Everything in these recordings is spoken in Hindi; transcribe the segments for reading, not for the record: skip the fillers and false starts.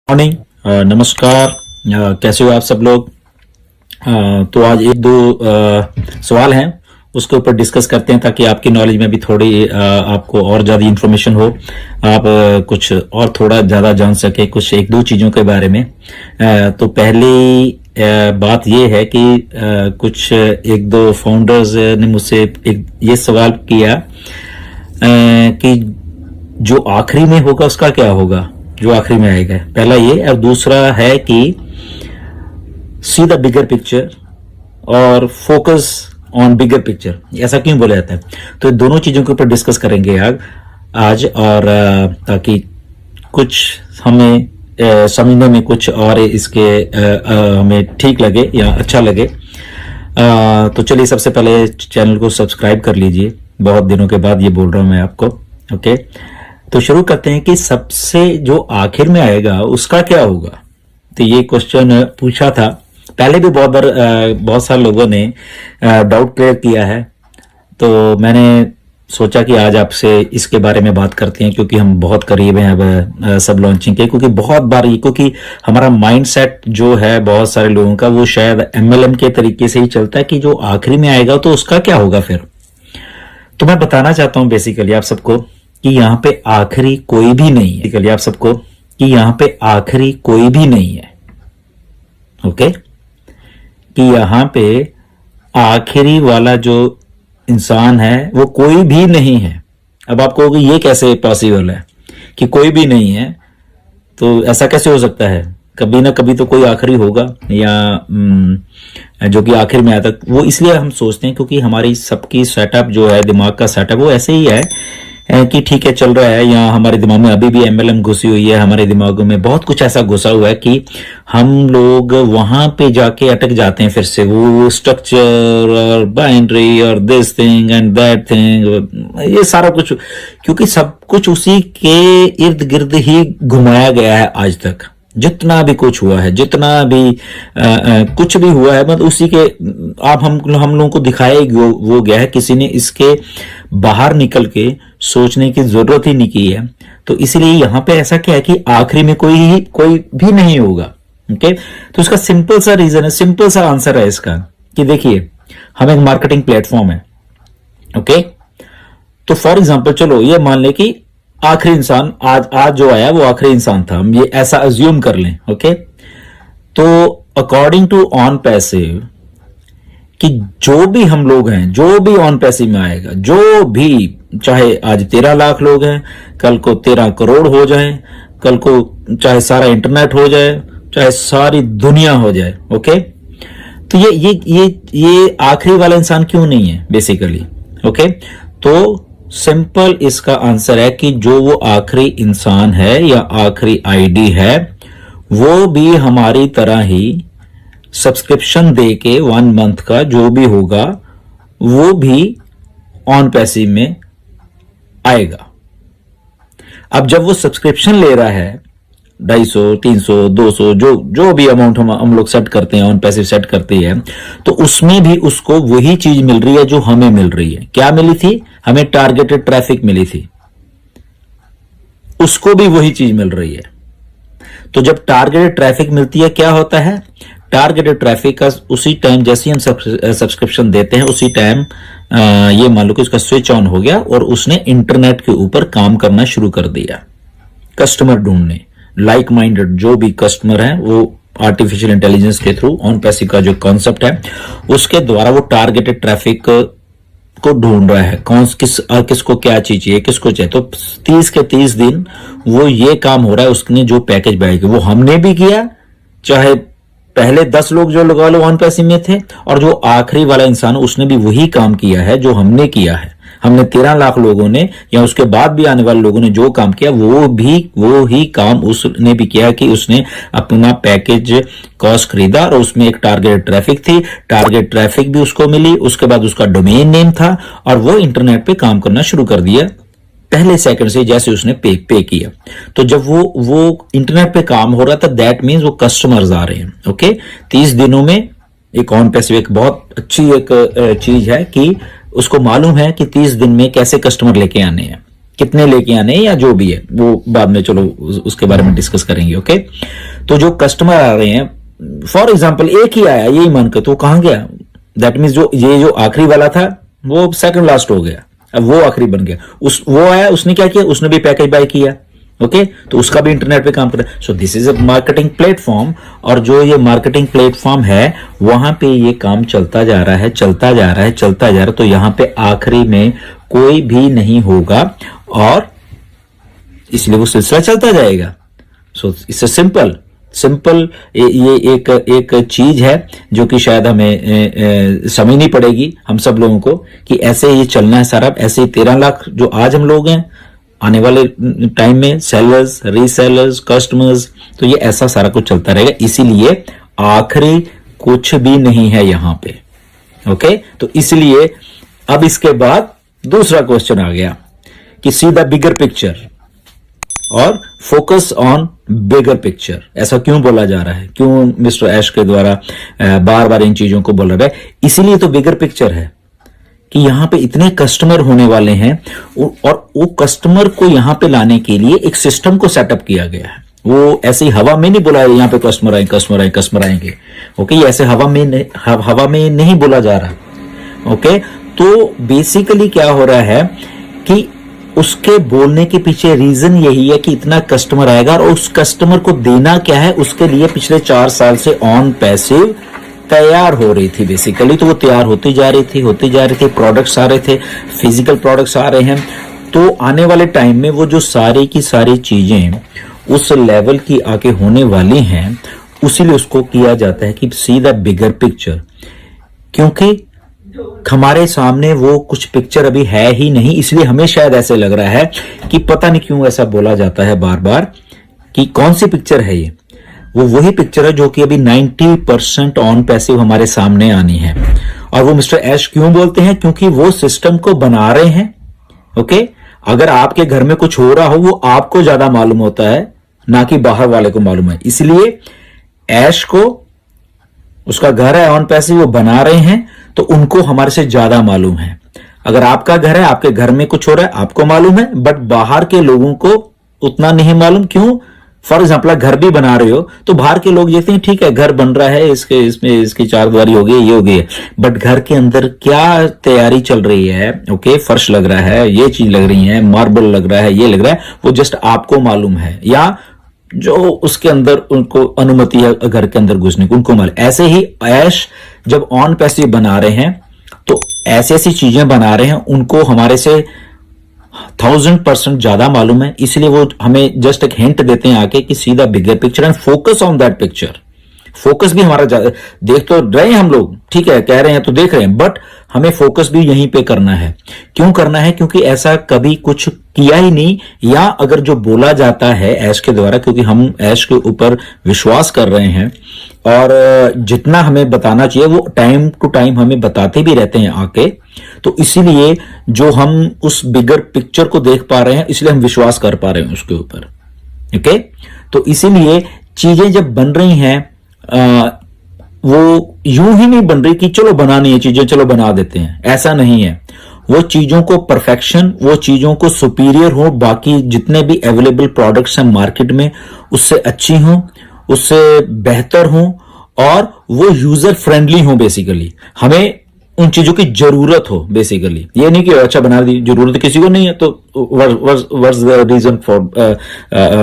मॉर्निंग। नमस्कार। कैसे हो आप सब लोग। तो आज एक दो सवाल हैं, उसके ऊपर डिस्कस करते हैं ताकि आपकी नॉलेज में भी थोड़ी आपको और ज़्यादा इन्फॉर्मेशन हो, आप कुछ और थोड़ा ज़्यादा जान सके कुछ एक दो चीज़ों के बारे में। तो पहली बात ये है कि कुछ एक दो फाउंडर्स ने मुझसे एक ये सवाल किया कि जो आखिरी में होगा उसका क्या होगा, जो आखिरी में आएगा। पहला ये, और दूसरा है कि सी द बिगर पिक्चर और फोकस ऑन बिगर पिक्चर, ऐसा क्यों बोला जाता है। तो दोनों चीजों के ऊपर डिस्कस करेंगे आज और ताकि कुछ हमें समझने में कुछ और इसके हमें ठीक लगे या अच्छा लगे। तो चलिए सबसे पहले चैनल को सब्सक्राइब कर लीजिए, बहुत दिनों के बाद ये बोल रहा हूं मैं आपको। ओके, तो शुरू करते हैं कि सबसे जो आखिर में आएगा उसका क्या होगा। तो ये क्वेश्चन पूछा था पहले भी बहुत सारे लोगों ने डाउट क्लियर किया है। तो मैंने सोचा कि आज आपसे इसके बारे में बात करते हैं, क्योंकि हम बहुत करीब हैं अब सब लॉन्चिंग के। क्योंकि बहुत बार ये, क्योंकि हमारा माइंडसेट जो है बहुत सारे लोगों का वो शायद एमएलएम के तरीके से ही चलता है कि जो आखिरी में आएगा तो उसका क्या होगा फिर। तो मैं बताना चाहता हूं बेसिकली आप सबको कि यहाँ पे आखिरी कोई भी नहीं है। चलिए आप सबको कि यहाँ पे आखिरी कोई भी नहीं है। ओके, कि यहाँ पे आखिरी वाला जो इंसान है वो कोई भी नहीं है। अब आप कहोगे ये कैसे पॉसिबल है कि कोई भी नहीं है, तो ऐसा कैसे हो सकता है। कभी ना कभी तो कोई आखिरी होगा, या जो कि आखिर में आता। वो इसलिए हम सोचते हैं क्योंकि हमारी सबकी सेटअप जो है, दिमाग का सेटअप वो ऐसे ही है कि ठीक है चल रहा है। यहाँ हमारे दिमाग में अभी भी एमएलएम घुसी हुई है, हमारे दिमागों में बहुत कुछ ऐसा घुसा हुआ है कि हम लोग वहां पे जाके अटक जाते हैं। फिर से वो स्ट्रक्चर और बाइनरी और this thing and that thing, ये सारा कुछ, क्योंकि सब कुछ उसी के इर्द गिर्द ही घुमाया गया है आज तक। जितना भी कुछ हुआ है, जितना भी कुछ भी हुआ है, मतलब उसी के आप हम लोगों को दिखाया वो गया है। किसी ने इसके बाहर निकल के सोचने की जरूरत ही नहीं की है। तो इसलिए यहां पे ऐसा क्या है कि आखिरी में कोई भी नहीं होगा। ओके, तो इसका सिंपल सा रीजन है, सिंपल सा आंसर है इसका कि देखिए हम एक मार्केटिंग प्लेटफॉर्म है। ओके, तो फॉर एग्जांपल चलो ये मान ले कि आखिरी इंसान आज जो आया वो आखिरी इंसान था, हम ये ऐसा अज्यूम कर लें। ओके, तो अकॉर्डिंग टू ऑन पैसिव कि जो भी हम लोग हैं, जो भी ऑन पैसिव में आएगा, जो भी, चाहे आज 13 लाख लोग हैं, कल को 13 करोड़ हो जाए, कल को चाहे सारा इंटरनेट हो जाए, चाहे सारी दुनिया हो जाए। ओके, तो ये आखिरी वाला इंसान क्यों नहीं है बेसिकली। ओके, तो सिंपल इसका आंसर है कि जो वो आखिरी इंसान है या आखिरी आईडी है वो भी हमारी तरह ही सब्सक्रिप्शन दे के 1 मंथ का जो भी होगा वो भी ऑन पैसिव में आएगा। अब जब वो सब्सक्रिप्शन ले रहा है 250, 300, 200 जो भी अमाउंट हम लोग सेट करते हैं, ऑन पैसिव सेट करते हैं, तो उसमें भी उसको वही चीज मिल रही है जो हमें मिल रही है। क्या मिली थी हमें? टारगेटेड ट्रैफिक मिली थी, उसको भी वही चीज मिल रही है। तो जब टारगेटेड ट्रैफिक मिलती है क्या होता है, टारगेटेड ट्रैफिक का उसी टाइम जैसे हम सब्सक्रिप्शन देते हैं उसी टाइम ये मान लो कि उसका स्विच ऑन हो गया और उसने इंटरनेट के ऊपर काम करना शुरू कर दिया, कस्टमर ढूंढने। लाइक माइंडेड जो भी कस्टमर है वो आर्टिफिशियल इंटेलिजेंस के थ्रू ऑन पैसिव का जो कॉन्सेप्ट है उसके द्वारा वो टारगेटेड ट्रैफिक को ढूंढ रहा है। किसको क्या चीज चाहिए, किसको चाहिए। तो 30 के 30 दिन वो ये काम हो रहा है। उसने जो पैकेज बाय किया वो हमने भी किया, चाहे पहले 10 लोग जो लगा लो ऑन पैसिव में थे, और जो आखिरी वाला इंसान उसने भी वही काम किया है जो हमने किया है। हमने 13 लाख लोगों ने या उसके बाद भी आने वाले लोगों ने जो काम किया वो ही काम उसने भी किया कि उसने अपना पैकेज कॉस्ट खरीदा और उसमें एक टारगेट ट्रैफिक थी, टारगेट ट्रैफिक भी उसको मिली, उसके बाद उसका डोमेन नेम था और वो इंटरनेट पे काम करना शुरू कर दिया पहले सेकंड से जैसे उसने पे किया। तो जब वो इंटरनेट पे काम हो रहा था, दैट मीन्स वो कस्टमर्स आ रहे हैं। ओके, 30 दिनों में एक ऑन पैसिव एक बहुत अच्छी एक चीज है कि उसको मालूम है कि 30 दिन में कैसे कस्टमर लेके आने हैं। कितने लेके आने या जो भी है वो बाद में, चलो उसके बारे में डिस्कस करेंगे। ओके, तो जो कस्टमर आ रहे हैं, फॉर एग्जांपल एक ही आया, यही मान कर, तो कहां गया, दैट मीन्स जो आखिरी वाला था वो सेकंड लास्ट हो गया, अब वो आखिरी बन गया। वो आया, उसने क्या किया, उसने भी पैकेज बाय किया। ओके, तो उसका भी इंटरनेट पे काम करता है। So this is a marketing platform, और जो ये मार्केटिंग प्लेटफॉर्म है वहां पे ये काम चलता जा रहा है, चलता जा रहा है, चलता जा रहा है। तो यहां पे आखिरी में कोई भी नहीं होगा, और इसलिए वो सिलसिला चलता जाएगा। सो इट्स सिंपल ये एक चीज है जो कि शायद हमें समझनी पड़ेगी हम सब लोगों को, कि ऐसे ये चलना है सारा। ऐसे ही 13 लाख जो आज हम लोग हैं, आने वाले टाइम में सेलर्स, रीसेलर्स, कस्टमर्स, तो ये ऐसा सारा कुछ चलता रहेगा। इसीलिए आखिरी कुछ भी नहीं है यहां पे। ओके, तो इसलिए अब इसके बाद दूसरा क्वेश्चन आ गया कि सी द बिगर पिक्चर और फोकस ऑन बिगर पिक्चर। ऐसा क्यों बोला जा रहा है, क्यों मिस्टर ऐश के द्वारा बार बार इन चीजों को बोला रहा है? इसीलिए तो बिगर पिक्चर है कि यहां पे इतने कस्टमर होने वाले हैं, और वो कस्टमर को यहां पे लाने के लिए एक सिस्टम को सेटअप किया गया है। वो ऐसे ही हवा में नहीं बोला यहां पे कस्टमर आएंगे। ओके, ये ऐसे हवा में नहीं बोला जा रहा। ओके, तो बेसिकली क्या हो रहा है कि उसके बोलने के पीछे रीजन यही है कि इतना कस्टमर आएगा, और उस कस्टमर को देना क्या है, उसके लिए पिछले 4 साल से ऑन पैसिव तैयार हो रही थी बेसिकली। तो वो तैयार होती जा रही थी, प्रोडक्ट्स आ रहे थे, फिजिकल प्रोडक्ट्स आ रहे हैं। तो आने वाले टाइम में वो जो सारी की सारी चीजें उस लेवल की आगे होने वाली हैं, उसीलिए उसको किया जाता है कि सी द बिगर पिक्चर, क्योंकि हमारे सामने वो कुछ पिक्चर अभी है ही नहीं। इसलिए हमें शायद ऐसे लग रहा है कि पता नहीं क्यों ऐसा बोला जाता है बार बार कि कौन सी पिक्चर है ये। वो वही पिक्चर है जो कि अभी 90% ऑन पैसिव हमारे सामने आनी है। और वो मिस्टर ऐश क्यों बोलते हैं, क्योंकि वो सिस्टम को बना रहे हैं। ओके, अगर आपके घर में कुछ हो रहा हो, वो आपको ज्यादा मालूम होता है, ना कि बाहर वाले को मालूम है। इसलिए ऐश को, उसका घर है ऑन पैसिव, वो बना रहे हैं, तो उनको हमारे से ज्यादा मालूम है। अगर आपका घर है, आपके घर में कुछ हो रहा है, आपको मालूम है, बट बाहर के लोगों को उतना नहीं मालूम। क्यों? फॉर एग्जाम्पल, घर भी बना रहे हो तो बाहर के लोग देखते हैं, ठीक है घर बन रहा है, इसकी चारदीवारी हो गई, ये हो गई है, बट घर के अंदर क्या तैयारी चल रही है, ओके, फर्श लग रहा है, ये चीज लग रही है, मार्बल लग रहा है, ये लग रहा है, वो जस्ट आपको मालूम है, या जो उसके अंदर उनको अनुमति है घर के अंदर घुसने की, उनको मालूम। ऐसे ही ऐश जब ऑन पैसिव बना रहे हैं, तो ऐसी ऐसी चीजें बना रहे हैं, उनको हमारे से 1000% ज्यादा मालूम है। इसलिए वो हमें जस्ट एक हिंट देते हैं आके कि see the bigger picture and focus on that picture. Focus भी हमारा देख तो रहे हैं हम लोग, ठीक है, कह रहे हैं तो देख रहे हैं, बट हमें फोकस भी यहीं पे करना है। क्यों करना है? क्योंकि ऐसा कभी कुछ किया ही नहीं, या अगर जो बोला जाता है ऐश के द्वारा, क्योंकि हम ऐश के ऊपर विश्वास कर रहे हैं, और जितना हमें बताना चाहिए वो टाइम टू टाइम हमें बताते भी रहते हैं आके, तो इसीलिए जो हम उस बिगर पिक्चर को देख पा रहे हैं, इसलिए हम विश्वास कर पा रहे हैं उसके ऊपर। ओके, तो इसीलिए चीजें जब बन रही हैं, वो यूं ही नहीं बन रही कि चलो बनानी है चीजें, चलो बना देते हैं, ऐसा नहीं है। वो चीजों को परफेक्शन, वो चीजों को सुपीरियर हो, बाकी जितने भी अवेलेबल प्रोडक्ट्स हैं मार्केट में उससे अच्छी हो, उससे बेहतर हो, और वो यूजर फ्रेंडली हो। बेसिकली हमें उन चीजों की जरूरत हो। बेसिकली ये नहीं कि अच्छा बना दी, जरूरत किसी को नहीं है तो what's the reason for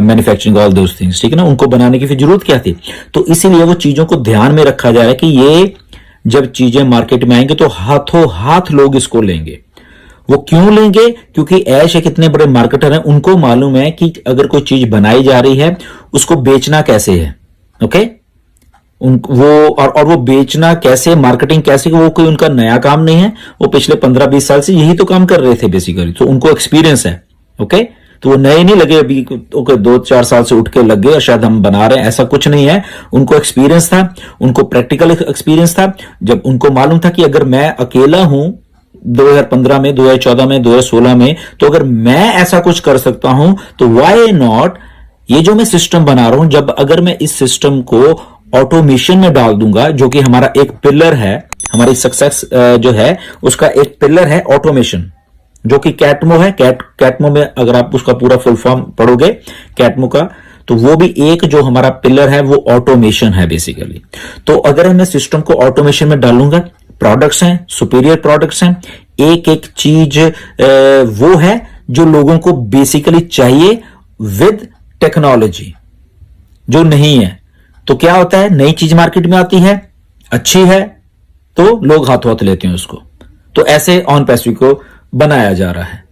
manufacturing all those things, ठीक है ना, उनको बनाने की फिर जरूरत क्या थी। तो इसीलिए वो चीजों को ध्यान में रखा जा रहा है कि ये जब चीजें मार्केट में आएंगे तो हाथों हाथ लोग इसको लेंगे। वो क्यों लेंगे? क्योंकि ऐश एक इतने बड़े मार्केटर हैं, उनको मालूम है कि अगर कोई चीज बनाई जा रही है उसको बेचना कैसे है। ओके, और वो बेचना कैसे, मार्केटिंग कैसे, वो कोई उनका नया काम नहीं है। वो पिछले 15-20 साल से यही तो काम कर रहे थे बेसिकली, तो उनको एक्सपीरियंस है। ओके, तो वो नए नहीं लगे अभी, ओके 2-4 साल से उठ के लग गए और शायद हम बना रहे हैं, ऐसा कुछ नहीं है। उनको एक्सपीरियंस था, उनको प्रैक्टिकल एक्सपीरियंस था। जब उनको मालूम था कि अगर मैं अकेला हूं 2015 में, 2014 में, 2016 में, तो अगर मैं ऐसा कुछ कर सकता हूं तो वाई नॉट ये जो मैं सिस्टम बना रहा हूं, जब अगर मैं इस सिस्टम को ऑटोमेशन में डाल दूंगा, जो कि हमारा एक पिलर है, हमारी सक्सेस जो है उसका एक पिलर है ऑटोमेशन। जो कि कैटमो है। कैटमो में अगर आप उसका पूरा फुल फॉर्म पढ़ोगे कैटमो का, तो वो भी एक जो हमारा पिलर है वो ऑटोमेशन है बेसिकली। तो अगर मैं सिस्टम को ऑटोमेशन में डालूंगा, प्रोडक्ट्स हैं, सुपीरियर प्रोडक्ट्स हैं, एक एक चीज वो है जो लोगों को बेसिकली चाहिए विद टेक्नोलॉजी, जो नहीं है तो क्या होता है, नई चीज मार्केट में आती है, अच्छी है तो लोग हाथों हाथ लेते हैं उसको। तो ऐसे ऑन पैसिव को बनाया जा रहा है।